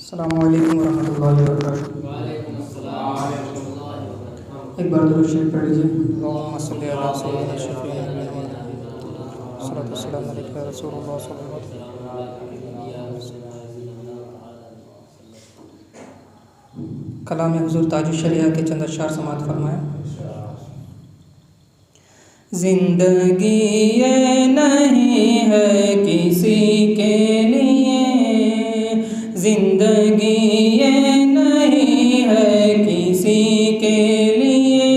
अस्सलामुअलैकुम वरहमतुल्लाहि वबरकातुहू। एक बार दुरूद शरीफ पढ़ लीजिए। अल्लाहुम्मा सल्लि अला सय्यिदिना शफ़ीइना सल्लल्लाहु अलैहि या रसूलुल्लाह सल्लल्लाहु अलैहि वसल्लम। कलाम हुज़ूर ताजुश शरिया के चंद अशआर समाअत फरमाएं। जिंदगी ये नहीं है किसी के लिए, जिंदगी ये नहीं है किसी के लिए,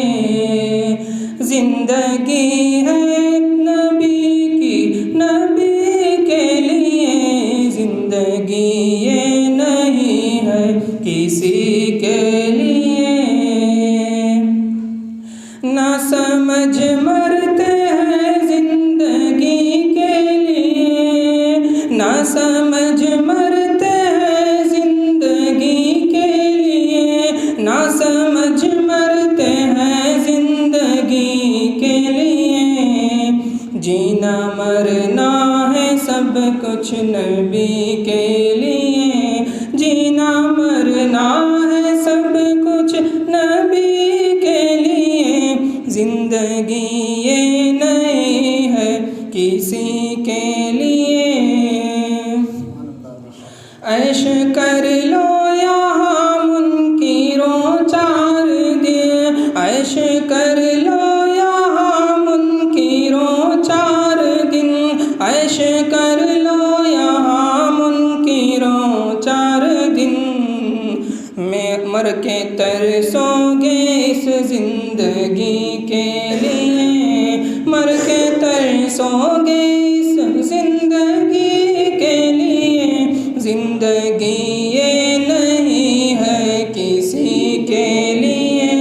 जिंदगी है नबी की, नबी के लिए, जिंदगी ये नहीं है किसी के लिए। ना समझ मरते हैं जिंदगी के लिए, ना समझ मरते ना समझ मरते हैं जिंदगी के लिए। जीना मरना है सब कुछ नबी के लिए, जीना मरना है सब कुछ नबी के लिए। जिंदगी ये नहीं है किसी के लिए। ऐश कर लो ऐश कर लो यहाँ मुनकिरों 4 दिन, ऐश कर लो यहाँ मुनकिरों 4 दिन। मैं मर के तरसोगे इस जिंदगी के लिए, मर के तरसोगे इस जिंदगी के लिए। जिंदगी ये नहीं है किसी के लिए।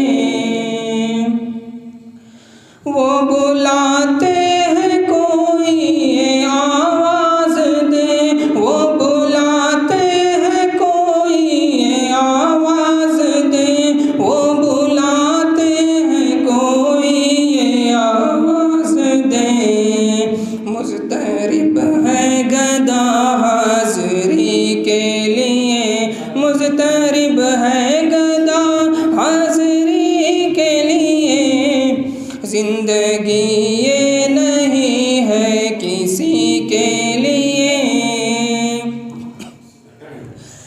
वो बुलाते हैं कोई ये आवाज़ दे, वो बुलाते हैं कोई ये आवाज़ दे, वो बुलाते हैं कोई ये आवाज़ दे। मुज़तरिब है गदा हाज़री के जिंदगी ये नहीं है किसी के लिए।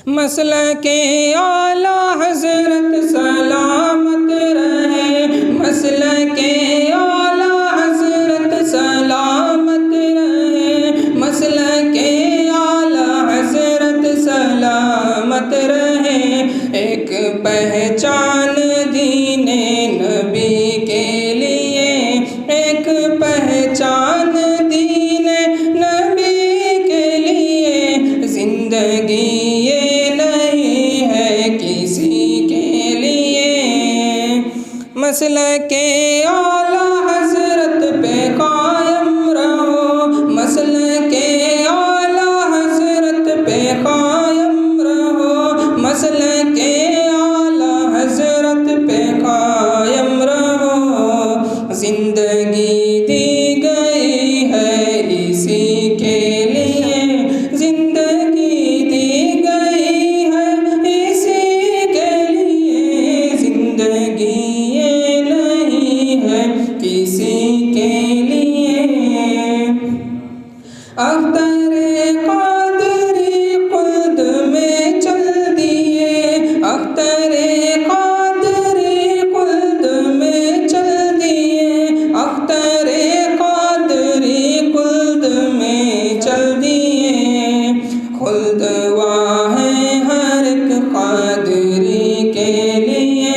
मसलके आला हज़रत सलामत रहे, मसलके आला हज़रत सलामत रहे, मसलके आला हज़रत सलामत रहे। एक पहचान दीने नबी के लिए, एक पहचान दीने नबी के लिए। जिंदगी ये नहीं है किसी के लिए। मसलके आला हज़रत पे कायम रहो, मसलके आला हज़रत पे कायम रहो, मसलके आला हज़रत पे कायम रहो। जिंदगी दी गई है इसी के लिए, जिंदगी दी गई है इसी के लिए। जिंदगी ये नहीं है किसी के लिए। अख्तरे क़ादरी खुद में चल दिए, अख्तरे क़ादरी खुद में चल दिए, अख्तरे क़ादरी खुद में चल दिए। खुल्द वाहे हर एक क़ादरी के लिए,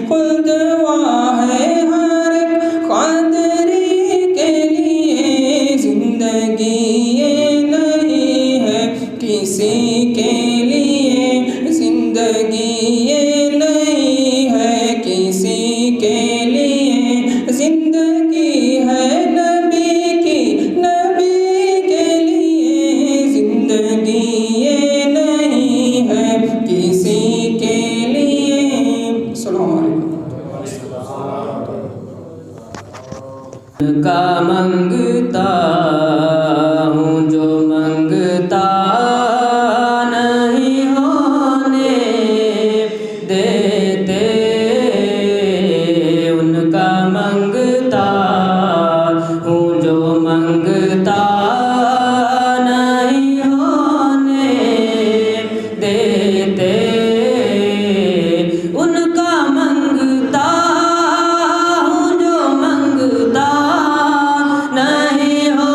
खुल्द वाहे हर एक क़ादरी के लिए। जिंदगी ये नहीं है किसी के लिए, जिंदगी ये नहीं है किसी के लिए। जिंदगी है नबी की, नबी के लिए। जिंदगी ये नहीं है किसी के लिए। अस्सलामु अलैकुम। का मंगता हूँ जो मंगता नहीं होने देते, उनका मंगता हूँ जो मंगता नहीं होने देते। उनका मंगता हूँ जो मंगता नहीं हो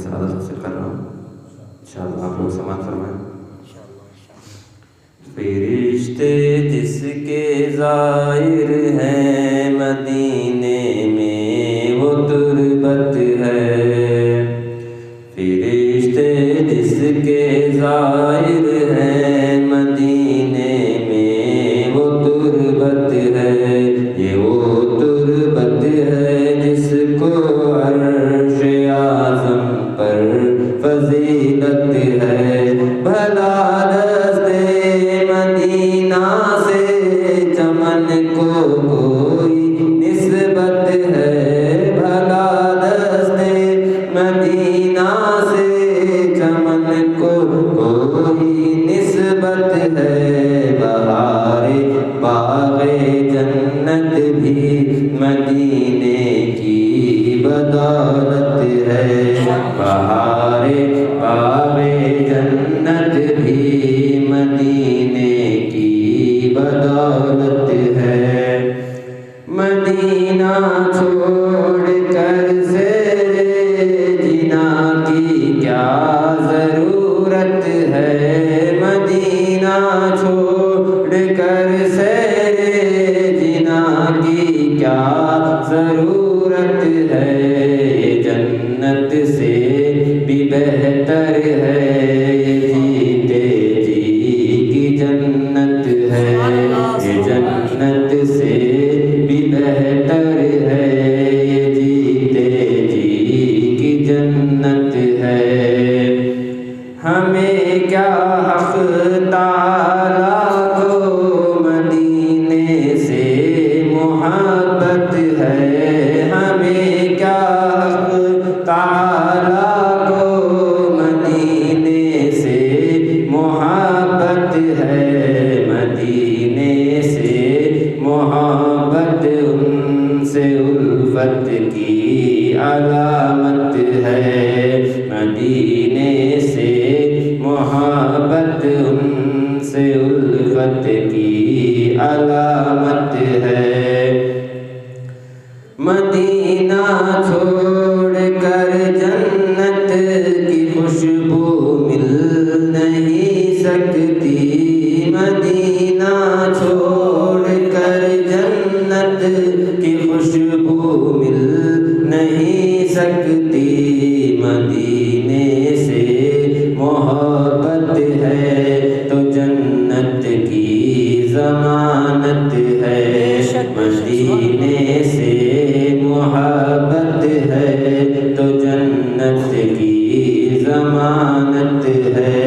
सआदत हासिल कर रहा हूँ। इंशाअल्लाह आप लोग समाअत फरमाएं। फरिश्ते जिसके ज़ाहिर हैं मदीने में वो तुरबत है। फरिश्ते जिसके ज़ाहिर हैं मदीने में वो तुरबत है। ये वो तुरबत है जिसको अर्श आज़म पर फजीलत है। भला मदीना से चमन को कोई निस्बत है। भला दस्ते मदीना से चमन को कोई निस्बत है। बहारे बाग़े जन्नत भी मदीने की बदौलत है। बहारे बाग़े जन्नत भी मदीने की बदौलत है। मदीना छोड़ कर से जिना की क्या ज़रूरत है। मदीना छोड़ कर से जिना की क्या ज़रूरत है। जन्नत से भी बेहतर है। जन्नत है ये जन्नत से भी बेहतर है। ये जीते जी की जन्नत है। हमें क्या हक़ ताला को मदीने से मोहब्बत है। हमें क्या हक़ ताला को मदीने से मोहब्बत है। मदीने से मोहब्बत उनसे उल्फत की अलामत है। मदीने से मोहब्बत उनसे उल्फत की अलामत है। मदीना छोड़ कर जन्नत की खुशबू मिल नहीं सकती। मदीना छोड़ कर जन्नत की खुशबू मिल नहीं सकती। मदीने से मोहब्बत है तो जन्नत की ज़मानत है। मदीने से मोहब्बत है तो जन्नत की ज़मानत है।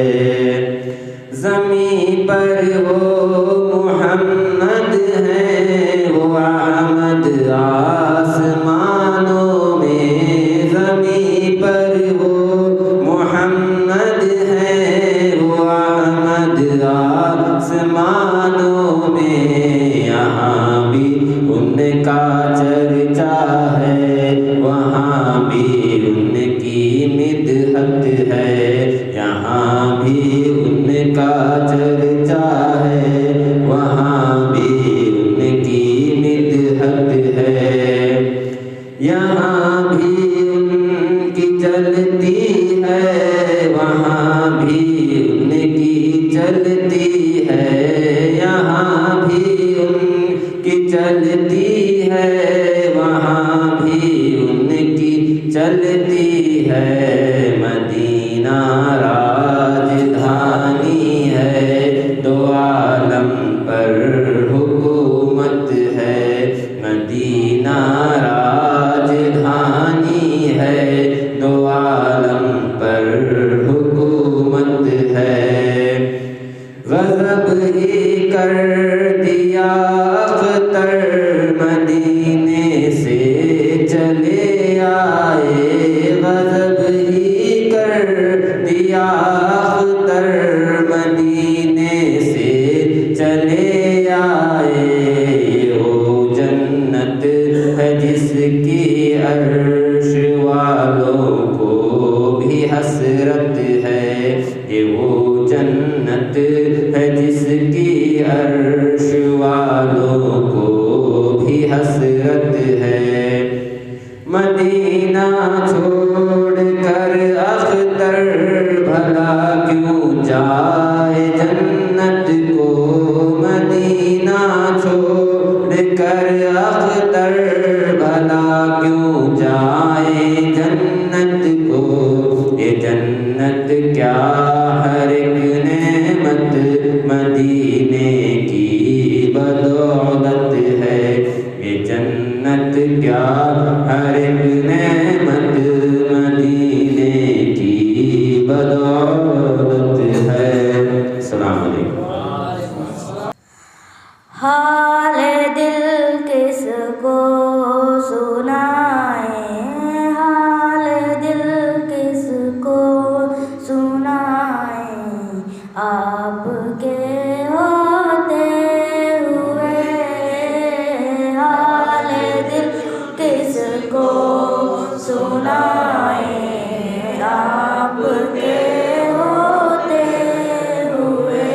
ज़मीं पर वो मुहम्मद हैं वो अहमद आसमानों में। ज़मीं पर वो मुहम्मद हैं वो अहमद आसमानों में। यहाँ भी उनका चर्चा है वहाँ भी उनकी मिदहत है। यहाँ भी उनका चर्चा है वहाँ भी उनकी मिदहत है। यहाँ भी उनकी चलती है वहाँ भी उनकी चलती है। यहाँ भी उनकी चलती है वहाँ भी उनकी चलती है। मदीना राजधानी है दो आलम पर हुकूमत है। मदीना राजधानी है दो आलम पर हुकूमत है। गज़ब ही कर दिया अख्तर मदीने से चले आए। गज़ब ही कर दिया अख्तर मदीने से चले आए। वो जन्नत है जिसकी अर्श वालों को भी हसरत है। ये वो जन्नत है जिसकी अर्श वालों को भी हसरत है। मदीना छोड़ कर क्या हर एक नेमत मदीने की बदौलत है, ये जन्नत क्या हर एक नेमत मदीने की बदौलत है। अस्सलाम वालेकुम। हाल दिल किसको सुनाए, हाल दिल किसको सुनाए, आपके होते हुए। हाल दिल किसको सुनाए, आपके होते हुए।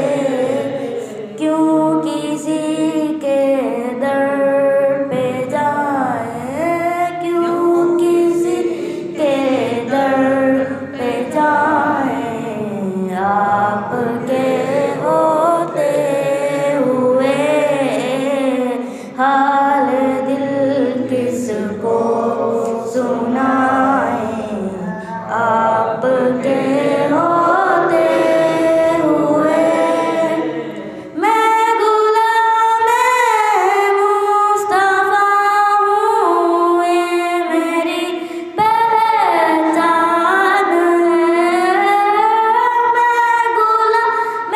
क्यों किसी के दर पे जाए, क्यों किसी के दर पे जाए, आपके होते हुए। हाल दिल किसको सुनाए, आपके होते हुए। मैं गुलाम मुस्तफा हूँ, ये मेरी पहचान है। मैं गुलाम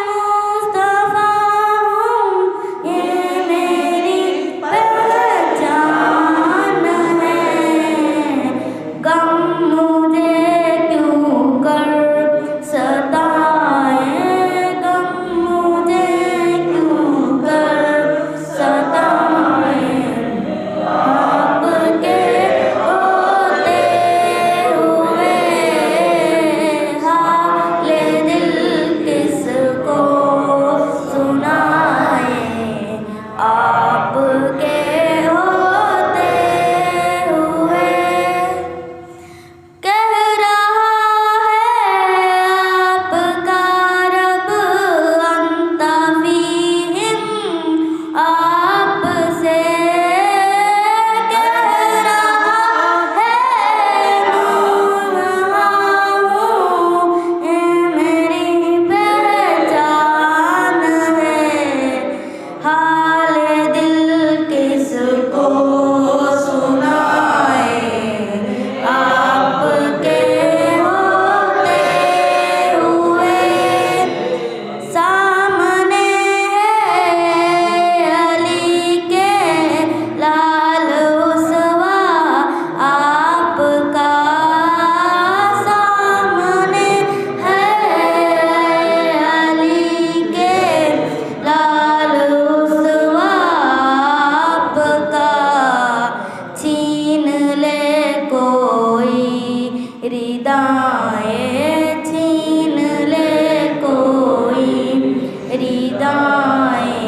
मुस्तफा हूँ, ये मेरी पहचान है। गम मुझे क्यों कर सताए, गम मुझे क्यों कर सताए, आपके होते हुए। हाल दिल किसको सुनाए, आपके होते हुए। कह रहा है आपका रब अंता फीहिम, आपसे कह रहा है हूँ, ये मेरी पहचान है। हाल दिल किसको सुनाए, आपके होते हुए। सामने है अली के लाल उसवा आपका, सामने है अली के लाल उसवा आपका। छीन ले कोई रिदाएं, छीन ले कोई रिदाएं,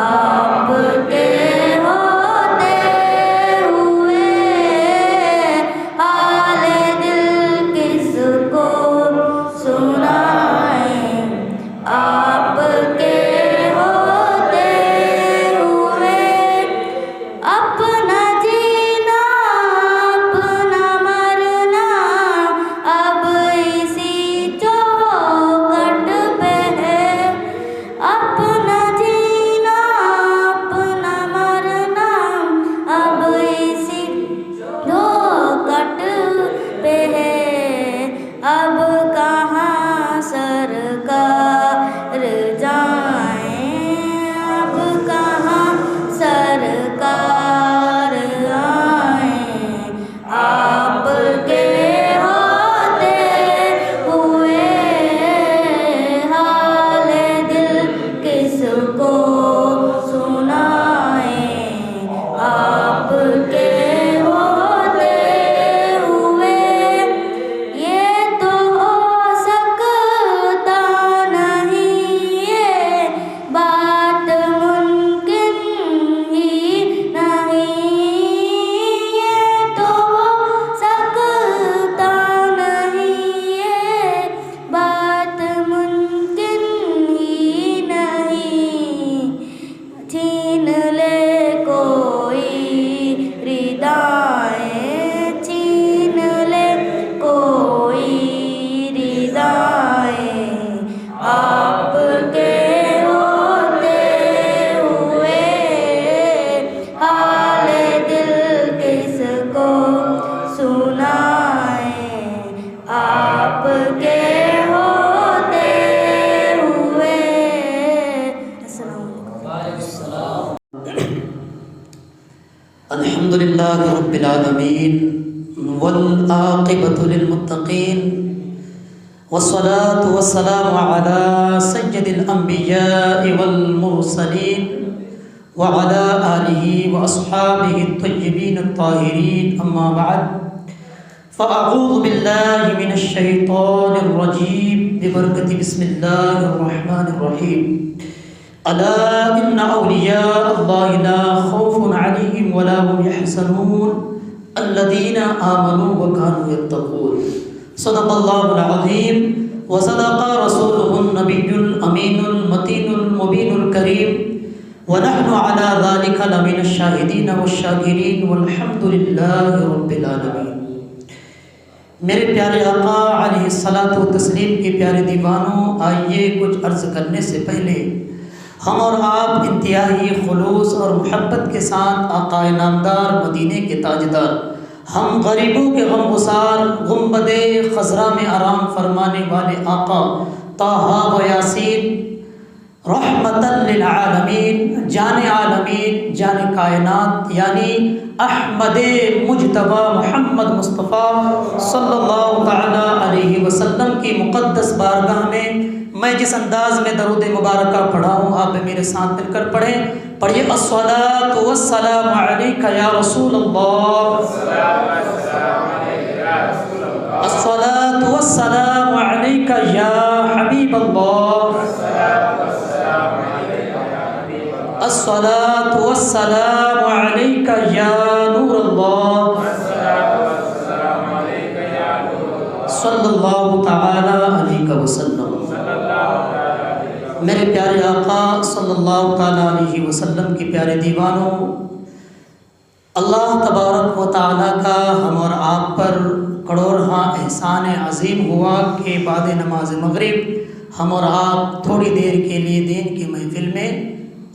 आपके होते हुए। हाल दिल किसको सुनाए, आपके होते हुए। अपना जीना अपना मरना अब अल्हम्दुलिल्लाहि रब्बिल आलमीन वल आक़िबतु लिल मुत्तक़ीन वस्सलातु वस्सलामु अला सय्यिदिल अंबिया'i वल मुरसलीन व अला आलिहि व अस्हाबिहि अत्तय्यिबीन अत्ताहिरीन अम्मा बअद फ़अऊज़ु बिल्लाहि मिनश शैतानिर रजीम बिबरकति बिस्मिल्लाहिर रहमानिर रहीम अला इन्ना औलिया अल्लाहि ला खौफुन अलैहिम वला हुम यहज़नून अल्लज़ीना आमनू व कानू यत्तक़ून सदक़ल्लाहुल अज़ीम व सदक़ रसूलुहुन नबियुल अमीनुल मतीनुल मुबीनुल करीम व नहनु अला ज़ालिका लमिनश शाहिदीन वश्शाकिरीन वल्हम्दुलिल्लाहि रब्बिल आलमीन। मेरे प्यारे आका अलैहिस्सलातु तस्लीम के प्यारे दीवानों, आइए कुछ अर्ज़ करने से पहले हम और आप इंतहाई खुलूस और मोहब्बत के साथ आका नामदार मदीने के ताजदार, हम गरीबों के गमगुसार, गुंबदे खज़रा में आराम फरमाने वाले आका ताहा व यासीन रहमतन लिल आलमीन, जाने आलमीन, जाने कायनात यानी अहमदे मुजतबा मोहम्मद मुस्तफ़ा सल्लल्लाहु तआला अलैहि वसल्लम की मुक़द्दस बारगाह में मैं जिस अंदाज़ में दरूद मुबारक पढ़ा हूँ, आप मेरे साथ मिलकर पढ़ें। पढ़िए अस्सलातु वस्सलामु अलैका या रसूल अल्लाह, अस्सलातु वस्सलामु अलैका या हबीब अल्लाह, अस्सलातु वस्सलामु अलैका या नूर अल्लाह, सल्लल्लाहु तआला अलैहि वसल्लम। मेरे प्यारे आका सल्लल्लाहु तआला अलैहि वसल्लम के प्यारे दीवानों, अल्लाह तबारक व तआला का हम और आप पर करोड़हा एहसान अज़ीम हुआ कि बाद नमाज मगरिब हम और आप थोड़ी देर के लिए दीन की महफिल में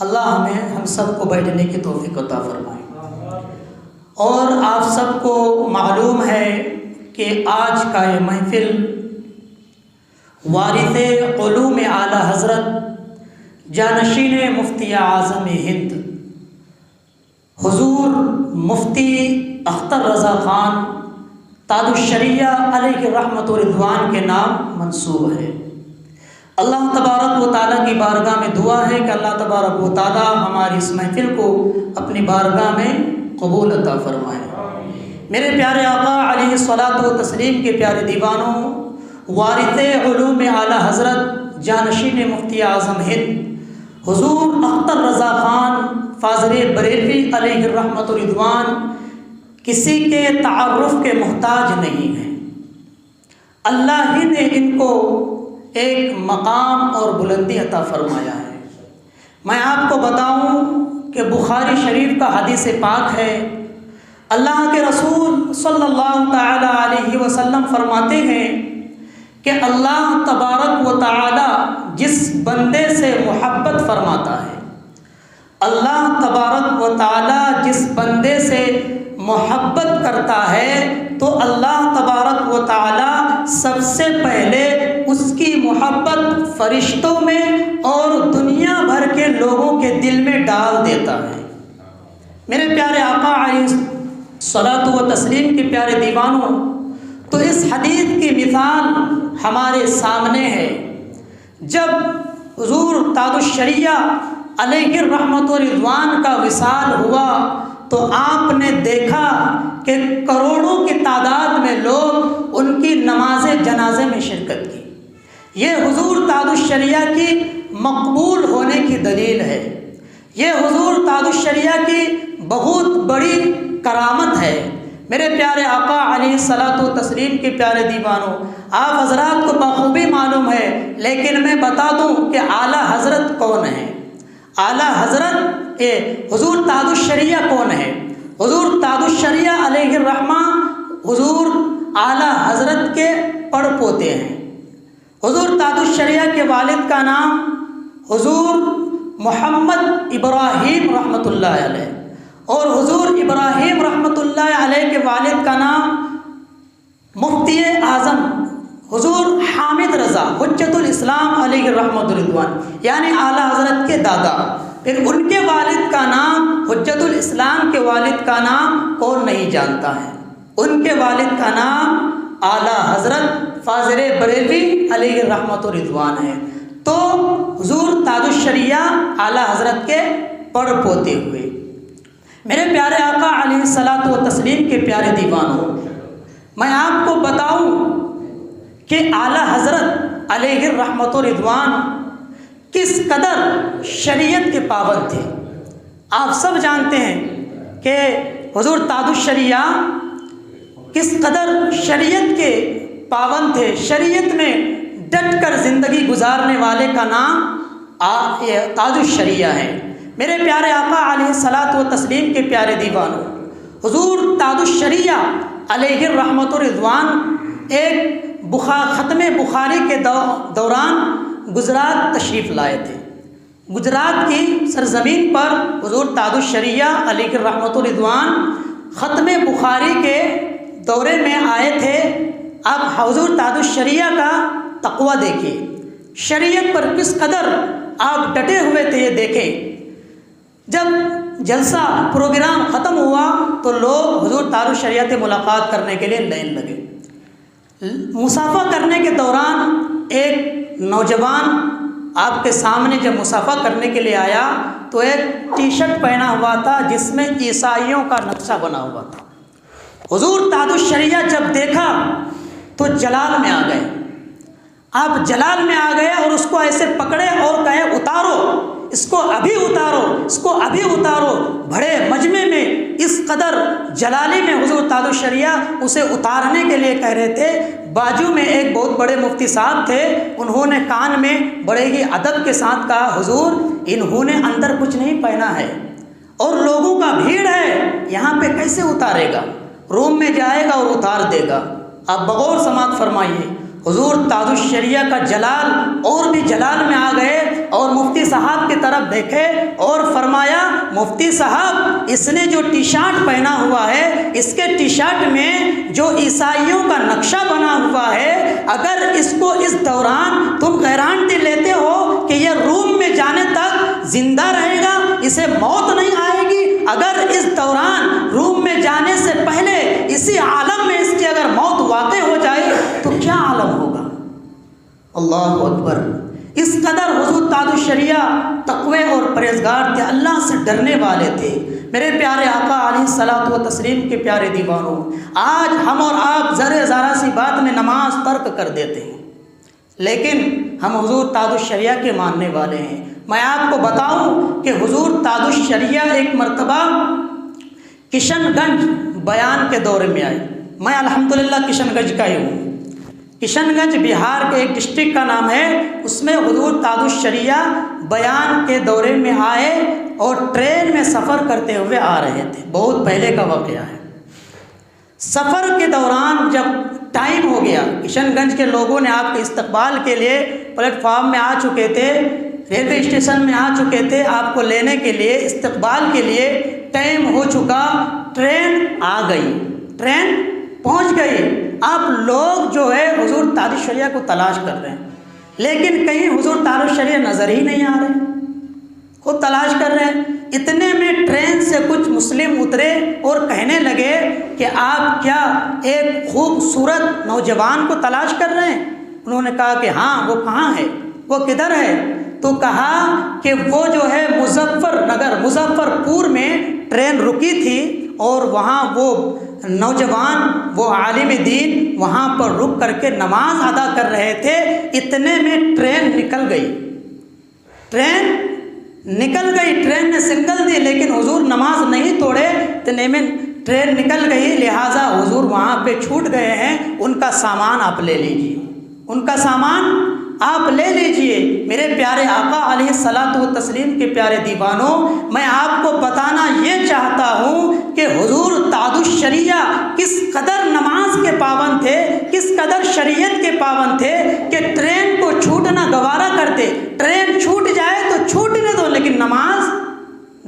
अल्लाह हम सबको बैठने की तौफीक अता फरमाए। और आप सबको मालूम है कि आज का ये महफिल वारिसे उलूम आला हज़रत जानशीन मुफ्ती आज़म हिंद हुज़ूर मुफ्ती अख्तर रज़ा ख़ान ताजुश्शरिया अलैहि रहमत व रिज़वान के नाम मंसूब है। अल्लाह तबारक व तआला की बारगाह में दुआ है कि अल्लाह तबारक व तआला हमारी इस महफिल को अपनी बारगाह में कबूल अता फरमाए। मेरे प्यारे आका अलैहिस्सलातु व तस्लीम के प्यारे दीवानों, वारिसे उलूम आला हज़रत जानशीन मुफ्ती आज़म हिंद हुज़ूर अख्तर रज़ा ख़ान फ़ाज़िल बरेलवी अलैहि रहमत व रिज़वान किसी के तारुफ़ के मोहताज नहीं हैं। अल्लाह ही ने इनको एक मकाम और बुलंदी अता फरमाया है। मैं आपको बताऊं कि बुखारी शरीफ का हदीस पाक है, अल्लाह के रसूल सल्लल्लाहु तआला अलैहि वसल्लम फरमाते हैं कि अल्लाह तबारक व तआला जिस बंदे से मोहब्बत फरमाता है, अल्लाह तबारक व तआला जिस बंदे से मोहब्बत करता है तो अल्लाह तबारक व तआला सबसे पहले उसकी मोहब्बत फरिश्तों में और दुनिया भर के लोगों के दिल में डाल देता है। मेरे प्यारे आका अलैहिस्सलातु व तस्लीम के प्यारे दीवानों, तो इस हदीस की मिसाल हमारे सामने है। जब हुज़ूर ताजुश्शरिया अलैहि रहमत व रिज़वान का विसाल हुआ तो आपने देखा कि करोड़ों की तादाद में लोग उनकी नमाज जनाजे में शिरकत की। ये हुज़ूर ताजुश्शरिया की मकबूल होने की दलील है। ये हुज़ूर ताजुश्शरिया की बहुत बड़ी करामत है। मेरे प्यारे आका अलैहिस्सलातु तस्लीम के प्यारे दीवानों, आप हज़रात को बखूबी मालूम है, लेकिन मैं बता दूं कि आला हज़रत कौन है। आला हज़रत हुज़ूर ताजुश्शरिया कौन है? हुज़ूर ताजुश्शरिया अलैहि रहमा हुज़ूर आला हज़रत के पड़ पोते हैं। हुज़ूर ताजुश्शरिया के वालिद का नाम हुज़ूर मोहम्मद इब्राहीम रहमतुल्लाह अलैह और हुज़ूर इब्राहीम रहमतुल्लाह अलैह के वालिद का नाम मुफ्ती आज़म हुज़ूर हामिद रज़ा हुज्जतुल इस्लाम अलैहि रहमतुर रिज़वान यानी आला हज़रत के दादा। फिर उनके वालिद का नाम, हुज्जतुल इस्लाम के वालिद का नाम कौन नहीं जानता है? उनके वालिद का नाम आला हज़रत फ़ाज़िल बरेलवी अलैहि रहमत व रिज़वान है। तो हुज़ूर ताजुश शरिया आला हज़रत के पड़ पोते हुए। मेरे प्यारे आका अलैहिस्सलातु व तस्लीम के प्यारे दीवानों, मैं आपको बताऊं कि आला हज़रत अलैहि रहमत व रिज़वान किस कदर शरीयत के पाबंद थे। आप सब जानते हैं कि हुज़ूर ताजुश शरिया किस कदर शरीयत के पाबंद थे। शरीयत में डट कर ज़िंदगी गुजारने वाले का नाम ताजुश शरिया है। मेरे प्यारे आका अलैहिस्सलातु व तस्लीम के प्यारे दीवानों, हुज़ूर ताजुश शरिया अलैहि रहमत व रिज़वान एक ख़त्म बुखारी के दौरान गुजरात तशरीफ़ लाए थे। गुजरात की सरज़मीन पर हुज़ूर ताजुश शरिया अलैहि रहमत व रिज़वान ख़त्म बुखारी के दौरे में आए थे। अब हुज़ूर ताजुश शरिया का तक़वा देखिए, शरीयत पर किस कदर आप डटे हुए थे ये देखें। जब जलसा प्रोग्राम ख़त्म हुआ तो लोग हुज़ूर ताजुश शरिया से मुलाकात करने के लिए लाइन लगे। मुसाफ़ा करने के दौरान एक नौजवान आपके सामने जब मुसाफ़ा करने के लिए आया तो एक टी शर्ट पहना हुआ था जिसमें ईसाइयों का नक्शा बना हुआ था। हुज़ूर ताजुश शरिया जब देखा तो जलाल में आ गए। आप जलाल में आ गए और उसको ऐसे पकड़े और कहे उतारो, इसको अभी उतारो, इसको अभी उतारो। बड़े मजमे में इस कदर जलाली में हुज़ूर ताजुश शरिया उसे उतारने के लिए कह रहे थे। बाजू में एक बहुत बड़े मुफ्ती साहब थे, उन्होंने कान में बड़े ही अदब के साथ कहा, हुज़ूर इन्होंने अंदर कुछ नहीं पहना है और लोगों का भीड़ है, यहाँ पे कैसे उतारेगा? रूम में जाएगा और उतार देगा। आप बगौर समात फरमाइए। हुज़ूर ताजुश शरिया का जलाल और भी जलाल में आ गए और मुफ्ती साहब की तरफ देखे और फरमाया, मुफ्ती साहब इसने जो टी शर्ट पहना हुआ है, इसके टी शर्ट में जो ईसाइयों का नक्शा बना हुआ है, अगर इसको इस दौरान तुम गारंटी लेते हो कि ये रूम में जाने तक जिंदा रहेगा, इसे मौत नहीं आएगी, अगर इस दौरान रूम में जाने से पहले इसी आलम में इसकी अगर मौत वाक़ई हो जाए तो क्या आलम होगा? अल्लाहु अकबर। इस कदर हुज़ूर ताजुश शरिया तक़वे और परहेज़गार थे, अल्लाह से डरने वाले थे। मेरे प्यारे आका अलैहिस्सलातु व तस्लीम के प्यारे दीवानों, आज हम और आप ज़रा सी बात में नमाज तर्क कर देते हैं, लेकिन हम हुज़ूर ताजुश शरिया के मानने वाले हैं। मैं आपको बताऊं कि हुज़ूर ताजुश शरिया एक मर्तबा किशनगंज बयान के दौरे में आए। मैं अल्हम्दुलिल्लाह किशनगंज का ही हूँ। किशनगंज बिहार के एक डिस्ट्रिक्ट का नाम है, उसमें हुज़ूर ताजुश शरिया बयान के दौरे में आए और ट्रेन में सफ़र करते हुए आ रहे थे। बहुत पहले का वाक़या है। सफ़र के दौरान जब टाइम हो गया, किशनगंज के लोगों ने आपके इस्तकबाल के लिए प्लेटफार्म में आ चुके थे, रेलवे स्टेशन में आ चुके थे, आपको लेने के लिए, इस्तकबाल के लिए टाइम हो चुका, ट्रेन आ गई, ट्रेन पहुंच गई। आप लोग जो है हुज़ूर ताजुश शरिया को तलाश कर रहे हैं, लेकिन कहीं हुज़ूर ताजुश शरिया नज़र ही नहीं आ रहे, खुद तलाश कर रहे हैं। इतने में ट्रेन से कुछ मुस्लिम उतरे और कहने लगे कि आप क्या एक खूबसूरत नौजवान को तलाश कर रहे हैं? उन्होंने कहा कि हाँ, वो कहाँ है, वो किधर है? तो कहा कि वो जो है मुजफ्फरपुर में ट्रेन रुकी थी और वहाँ वो नौजवान, वो आलिम दीन वहाँ पर रुक करके नमाज अदा कर रहे थे। इतने में ट्रेन निकल गई, ट्रेन निकल गई, ट्रेन ने सिग्नल दी, लेकिन हुजूर नमाज नहीं तोड़े। इतने में ट्रेन निकल गई, लिहाजा हुजूर वहाँ पे छूट गए हैं। उनका सामान आप ले लीजिए, उनका सामान आप ले लीजिए। मेरे प्यारे आका अलैहिस्सलातु व तस्लीम के प्यारे दीवानों, मैं आपको बताना ये चाहता हूँ कि हुजूर ताजुश शरिया किस कदर नमाज के पाबंद थे, किस कदर शरीयत के पाबंद थे कि ट्रेन को छूटना गवारा करते। ट्रेन छूट जाए तो छूटने दो, लेकिन नमाज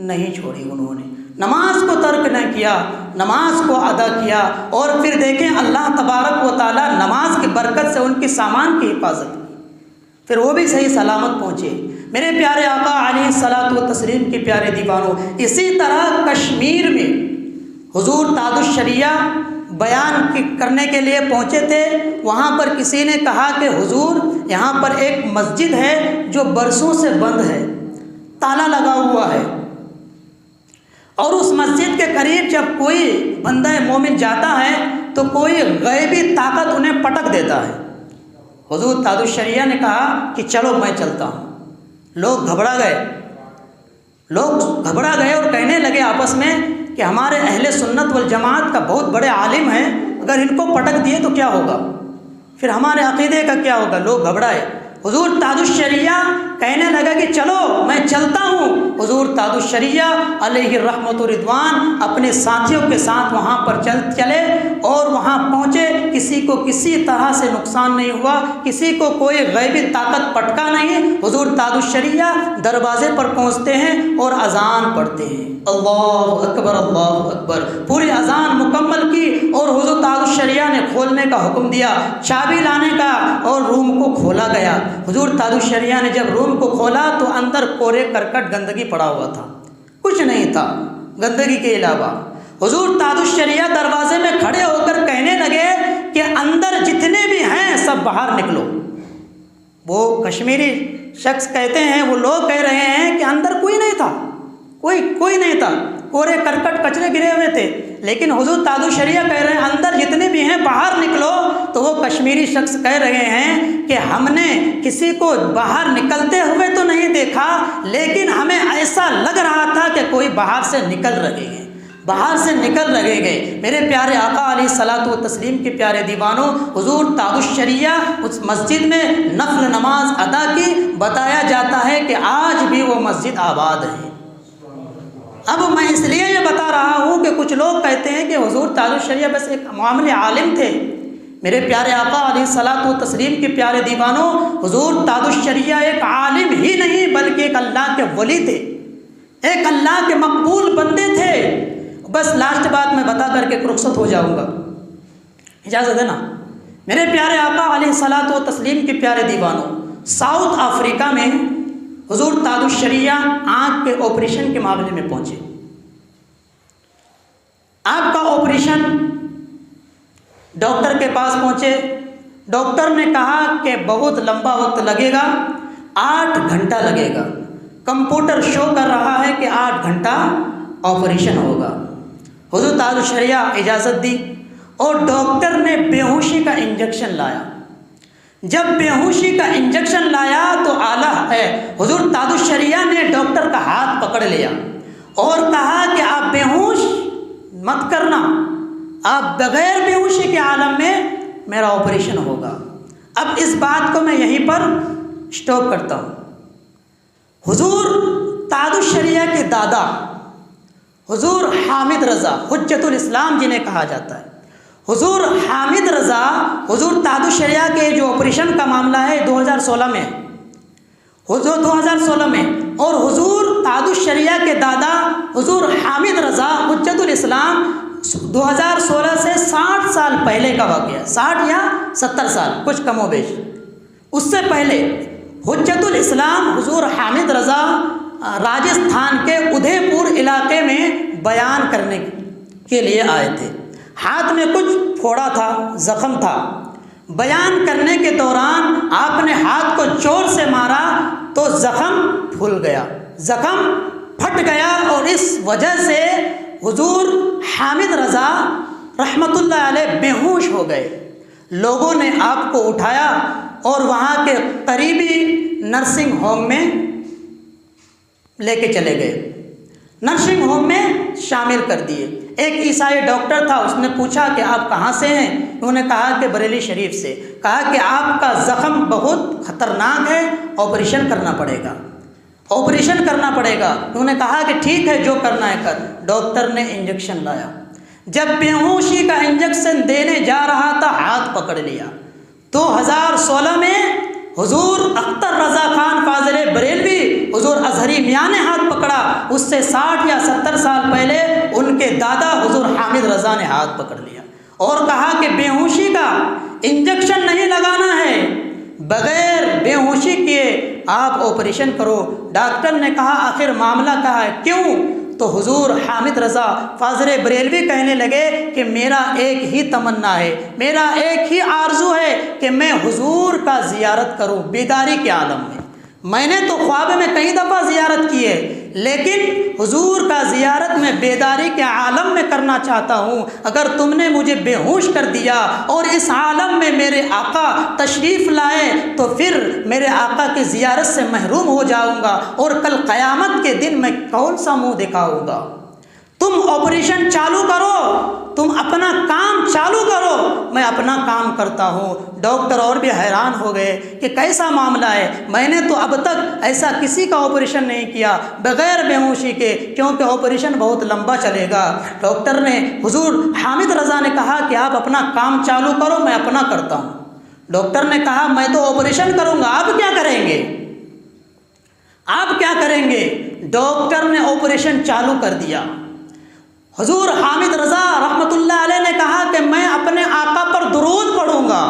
नहीं छोड़ी उन्होंने, नमाज को तर्क न किया, नमाज को अदा किया। और फिर देखें अल्लाह तबारक व तआला नमाज की बरकत से उनके सामान की हिफाजत की, फिर वो भी सही सलामत पहुँचे। मेरे प्यारे आका अलैहिस्सलातु व तस्लीम के प्यारे दीवानों, इसी तरह कश्मीर में हुजूर ताजुश शरिया बयान करने के लिए पहुँचे थे। वहाँ पर किसी ने कहा कि हुजूर यहाँ पर एक मस्जिद है जो बरसों से बंद है, ताला लगा हुआ है, और उस मस्जिद के करीब जब कोई बंदा मोमिन जाता है तो कोई गैबी ताकत उन्हें पटक देता है। हुजूर ताजुश शरिया ने कहा कि चलो मैं चलता हूँ। लोग घबरा गए और कहने लगे आपस में कि हमारे अहले सुन्नत वल जमात का बहुत बड़े आलिम है, अगर इनको पटक दिए तो क्या होगा, फिर हमारे अकीदे का क्या होगा। लोग घबराए। हुजूर ताजुश शरिया कहने लगा कि चलो मैं चलता हूँ। हुजूर ताजुश शरिया अलैहि रहमत व रिदवान अपने साथियों के साथ वहाँ पर चले और वहाँ पहुँचे। किसी को किसी तरह से नुकसान नहीं हुआ, किसी को कोई गैबी ताकत पटका नहीं। हुजूर ताजुश शरिया दरवाजे पर पहुँचते हैं और अजान पढ़ते हैं, अल्लाहु अकबर अल्लाहु अकबर। पूरी अजान मुकम्मल की और हुजूर ताजुश शरिया ने खोलने का हुक्म दिया, चाबी लाने का, और रूम को खोला गया। हुजूर ताजुश शरिया ने जब रूम को खोला तो अंदर कोरे करकट गंदगी पड़ा हुआ था, कुछ नहीं था गंदगी के अलावा। हुजूर ताजुश शरिया दरवाजे में खड़े होकर कहने लगे कि अंदर जितने भी हैं सब बाहर निकलो। वो कश्मीरी शख्स कहते हैं, वो लोग कह रहे हैं कि अंदर कोई नहीं था, कोई नहीं था, कोरे करकट कचरे गिरे हुए थे, लेकिन हुजूर ताजुश शरिया कह रहे हैं अंदर जितने भी हैं बाहर निकलो। तो वो कश्मीरी शख्स कह रहे हैं कि हमने किसी को बाहर निकलते हुए तो नहीं देखा, लेकिन हमें ऐसा लग रहा था कि कोई बाहर से निकल रहे गए। मेरे प्यारे आका अलैहिस्सलातु व तस्लीम के प्यारे दीवानों, हुजूर ताजुश शरिया उस मस्जिद में नफल नमाज अदा की। बताया जाता है कि आज भी वो मस्जिद आबाद है। अब मैं इसलिए ये बता रहा हूँ कि कुछ लोग कहते हैं कि हुजूर ताजुश शरिया बस एक मामूली आलिम थे। मेरे प्यारे आका अलैहिस्सलातु व तस्लीम के प्यारे दीवानों, हुजूर ताजुश शरिया एक आलिम ही नहीं बल्कि एक अल्लाह के वली थे, एक अल्लाह के मकबूल बंदे थे। बस लास्ट बात मैं बता करके रुखसत हो जाऊँगा, इजाज़त है ना। मेरे प्यारे आका अलैहिस्सलातु व तस्लीम के प्यारे दीवानों, साउथ अफ्रीका में हुजूर ताजुश शरिया आँख के ऑपरेशन के मामले में पहुँचे। आपका ऑपरेशन, डॉक्टर के पास पहुँचे। डॉक्टर ने कहा कि बहुत लंबा वक्त लगेगा, 8 घंटा लगेगा। कंप्यूटर शो कर रहा है कि 8 घंटा ऑपरेशन होगा। हुजूर ताजुश शरिया इजाज़त दी और डॉक्टर ने बेहोशी का इंजेक्शन लाया। जब बेहोशी का इंजेक्शन लाया तो आला है, हुजूर ताजुश शरिया ने डॉक्टर का हाथ पकड़ लिया और कहा कि आप बेहोश मत करना, आप बगैर बेहोशी के आलम में मेरा ऑपरेशन होगा। अब इस बात को मैं यहीं पर स्टॉप करता हूँ। हुजूर ताजुश शरिया के दादा हुजूर हामिद रज़ा हुज्जतुल इस्लाम जिन्हें कहा जाता है, हुजूर हामिद रज़ा हुजूर ताजुश शरिया के जो ऑपरेशन का मामला है 2016 में, हुजूर 2016 में, और हुजूर ताजुश शरिया के दादा हुजूर हामिद रज़ा हुज्जतुल इस्लाम 2016 से 60 साल पहले का वाक़या, 60 या 70 साल कुछ कमो बेश, उससे पहले हुज्जतुल इस्लाम हुजूर हामिद रज़ा राजस्थान के उदयपुर इलाके में बयान करने के लिए आए थे। हाथ में कुछ फोड़ा था, ज़ख़म था। बयान करने के दौरान आपने हाथ को जोर से मारा तो ज़ख़म फूल गया, ज़ख़म फट गया, और इस वजह से हुजूर हामिद रज़ा रहमतुल्लाह अलैह बेहोश हो गए। लोगों ने आपको उठाया और वहाँ के करीबी नर्सिंग होम में लेके चले गए, नर्सिंग होम में शामिल कर दिए। एक ईसाई डॉक्टर था, उसने पूछा कि आप कहाँ से हैं? उन्होंने कहा कि बरेली शरीफ से। कहा कि आपका ज़ख़म बहुत ख़तरनाक है, ऑपरेशन करना पड़ेगा, ऑपरेशन करना पड़ेगा। उन्होंने कहा कि ठीक है, जो करना है कर। डॉक्टर ने इंजेक्शन लाया। जब बेहोशी का इंजेक्शन देने जा रहा था, हाथ पकड़ लिया। 2016 में हुजूर अख्तर रज़ा खान फाज़िल बरेलवी हुजूर अज़हरी मियाँ ने हाथ पकड़ा। उससे 60 या 70 साल पहले उनके दादा हुजूर हामिद रज़ा ने हाथ पकड़ लिया और कहा कि बेहोशी का इंजेक्शन नहीं लगाना है, बग़ैर बेहोशी किए, आप ऑपरेशन करो। डॉक्टर ने कहा आखिर मामला क्या है, क्यों? तो हुजूर हामिद रज़ा फ़ाज़िल बरेलवी कहने लगे कि मेरा एक ही तमन्ना है, मेरा एक ही आरज़ू है कि मैं हुजूर का ज़ियारत करूं बेदारी के आलम में। मैंने तो ख्वाब में कई दफ़ा ज़ियारत की है, लेकिन हुजूर का ज़ियारत मैं बेदारी के आलम में करना चाहता हूँ। अगर तुमने मुझे बेहोश कर दिया और इस आलम में मेरे आका तशरीफ़ लाए तो फिर मेरे आका की ज़ियारत से महरूम हो जाऊँगा और कल क़यामत के दिन मैं कौन सा मुँह दिखाऊँगा। तुम ऑपरेशन चालू करो, तुम अपना काम चालू करो, मैं अपना काम करता हूँ। डॉक्टर और भी हैरान हो गए कि कैसा मामला है, मैंने तो अब तक ऐसा किसी का ऑपरेशन नहीं किया बग़ैर बेहोशी के, क्योंकि ऑपरेशन बहुत लंबा चलेगा। डॉक्टर ने, हुजूर हामिद रज़ा ने कहा कि आप अपना काम चालू करो, मैं अपना करता हूँ। डॉक्टर ने कहा मैं तो ऑपरेशन करूँगा, आप क्या करेंगे, आप क्या करेंगे? डॉक्टर ने ऑपरेशन चालू कर दिया। हुजूर हामिद रज़ा रहमतुल्लाह अलैह ने कहा कि मैं अपने आका पर दुरूद पढ़ूँगा,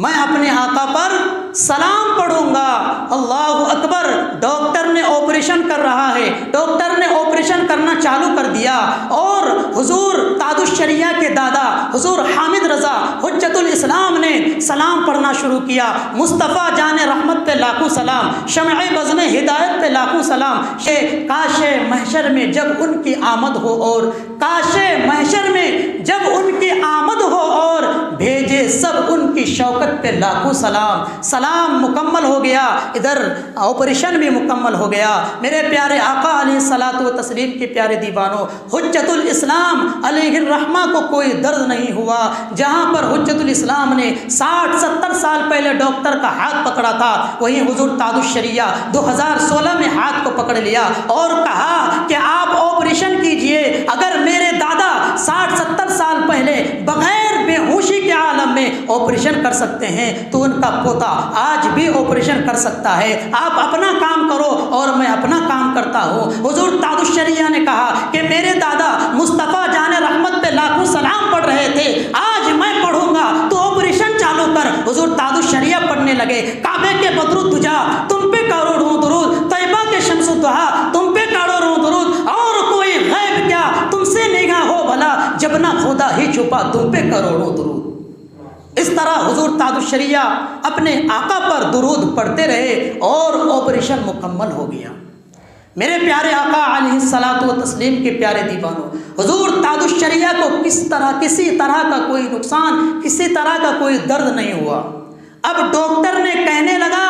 मैं अपने आका पर सलाम पढ़ूँगा। अल्लाहु अकबर। डॉक्टर ने ऑपरेशन कर रहा है, डॉक्टर ने ऑपरेशन करना चालू कर दिया और हुजूर ताजुश्शरिया के दादा हुजूर हामिद रज़ा हुज्जतुल इस्लाम ने सलाम पढ़ना शुरू किया। मुस्तफ़ा जाने रहमत पे लाखों सलाम, शमए बज़्म हिदायत पे लाखों सलाम। काशे महशर में जब उनकी आमद हो और काशे महशर में जब उनकी आमद हो और भेजे सब उनकी शौकत पे लाखों सलाम। सलाम मुकम्मल हो गया, इधर ऑपरेशन भी मुकम्मल हो गया। मेरे प्यारे आका अलैहिस्सलातु व तस्लीम के प्यारे दीवानों, हुज्जतुल इस्लाम अलैहिर्रहमा को कोई दर्द नहीं हुआ। जहाँ पर हुज्जतुल इस्लाम ने 60-70 साल पहले डॉक्टर का हाथ पकड़ा था, वहीं हुजूर ताजुश्शरिया 2016 में हाथ को पकड़ लिया और कहा कि आप ऑपरेशन कीजिए। अगर मेरे दादा 60-70 साल पहले बग़ैर बेहोशी के आलम में ऑपरेशन कर सकते हैं तो उनका पोता आज भी ऑपरेशन कर सकता है। आप अपना काम करो और मैं अपना काम करता हूँ। हुजूर ताजुश्शरिया ने कहा कि मेरे दादा मुस्तफ़ा जाने रहमत पे लाखों सलाम पढ़ रहे थे, आज मैं पढ़ूंगा तो ऑपरेशन चालू कर। हुजूर ताजुश्शरिया पढ़ने लगे। काबे के बदरुद्दुजा तुम पे करोड़ों दुरूद, तैयबा के शम्सुद्दुहा तुम पे करोड़ों दुरूद, और कोई गैब क्या तुमसे निगाह हो भला, जब ना खुदा ही छुपा तुम पे करोड़ों दुरूद। इस तरह हुजूर ताजुश्शरिया अपने आका पर दुरूद पढ़ते रहे और ऑपरेशन मुकम्मल हो गया। मेरे प्यारे आका अलैहिस्सलातु व तस्लीम के प्यारे दीवानों, हुजूर ताजुश्शरिया को किसी तरह का कोई नुकसान, किसी तरह का कोई दर्द नहीं हुआ। अब डॉक्टर ने कहने लगा,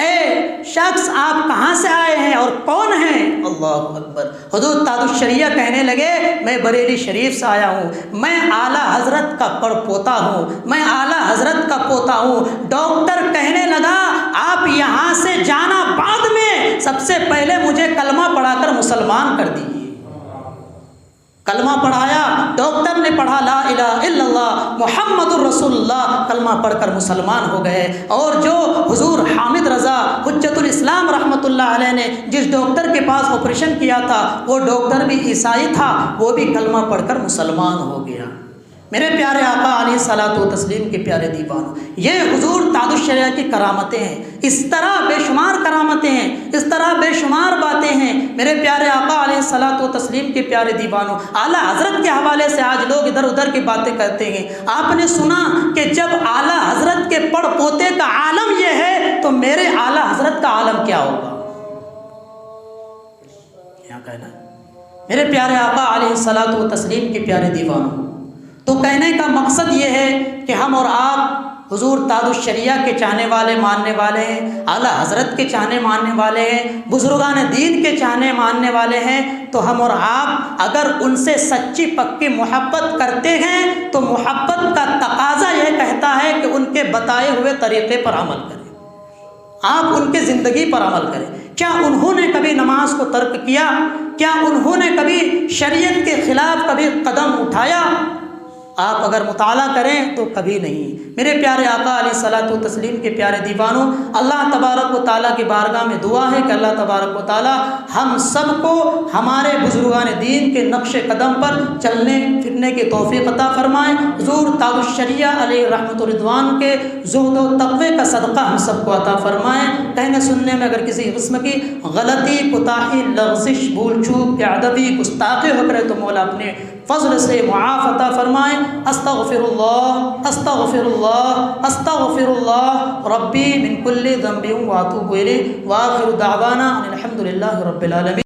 ए शख्स आप कहाँ से आए हैं और कौन हैं? अल्लाहु अकबर। हुजूर ताजुश्शरिया कहने लगे मैं बरेली शरीफ से आया हूँ, मैं आला हज़रत का परपोता हूँ, मैं आला हज़रत का पोता हूँ। डॉक्टर कहने लगा आप यहाँ से जाना बाद में, सबसे पहले मुझे कलमा पढ़ाकर मुसलमान कर दीजिए। कलमा पढ़ाया, डॉक्टर ने पढ़ा ला इलाहा इल्लल्लाह मुहम्मदुर रसूलुल्लाह, कलमा पढ़कर मुसलमान हो गए। और जो हुजूर हामिद रज़ा हुज्जतुल इस्लाम रहमतुल्लाह अलैह ने जिस डॉक्टर के पास ऑपरेशन किया था वो डॉक्टर भी ईसाई था, वो भी कलमा पढ़कर मुसलमान हो गया। मेरे प्यारे आका अलैहिस्सलातु व तस्लीम के प्यारे दीवानों, ये हुजूर ताजुश्शरिया की करामतें हैं। इस तरह बेशुमार करामतें हैं, इस तरह बेशुमार बातें हैं। मेरे प्यारे आका अलैहिस्सलातु व तस्लीम के प्यारे दीवानों, आला हज़रत के हवाले से आज लोग इधर उधर की बातें करते हैं। आपने सुना कि जब आला हज़रत के पड़ पोते का आलम ये है तो मेरे आला हज़रत का आलम क्या होगा? क्या कहना मेरे प्यारे आका अलैहिस्सलातु व तस्लीम के प्यारे दीवानों, तो कहने का मकसद ये है कि हम और आप हुजूर ताजुश्शरिया के चाहने वाले मानने वाले हैं, आला हज़रत के चाहने मानने वाले हैं, बुजुर्गान दीन के चाहने मानने वाले हैं। तो हम और आप अगर उनसे सच्ची पक्की मोहब्बत करते हैं तो मोहब्बत का तकाजा यह कहता है कि उनके बताए हुए तरीक़े पर अमल करें, आप उनके ज़िंदगी पर अमल करें। क्या उन्होंने कभी नमाज को तर्क किया? क्या उन्होंने कभी शरीयत के ख़िलाफ़ कभी कदम उठाया? आप अगर मुताला करें तो कभी नहीं। मेरे प्यारे आका अलैहिस्सलातु तस्लीम के प्यारे दीवानों, अल्लाह तबारक व ताला की बारगाह में दुआ है कि अल्लाह तबारक व ताला हम सबको हमारे बुजुर्गान दीन के नक्श कदम पर चलने फिरने की तौफीक अता फरमाए। हुज़ूर ताजुश शरिया अलैहि रहमतुर रिज़वान के ज़ुहद व तक़वे का सदक़ा हम सबको अता फरमाए। कहने सुनने में अगर किसी किस्म की गलती, कोताही, लग़ज़िश, भूल चूक, बेअदबी, गुस्ताखी हो करे तो मौला अपने फ़ज़ल से मुआफ़ अता फरमाए। अस्तग़फ़िरुल्लाह अस्तग़फ़िरुल्लाह अस्तग़फ़िरुल्लाह रब्बी मिन कुल्लि ज़ंबिन व अतूबु इलैहि व आख़िरु दावाना अनिल हम्दुलिल्लाहि रब्बिल आलमीन।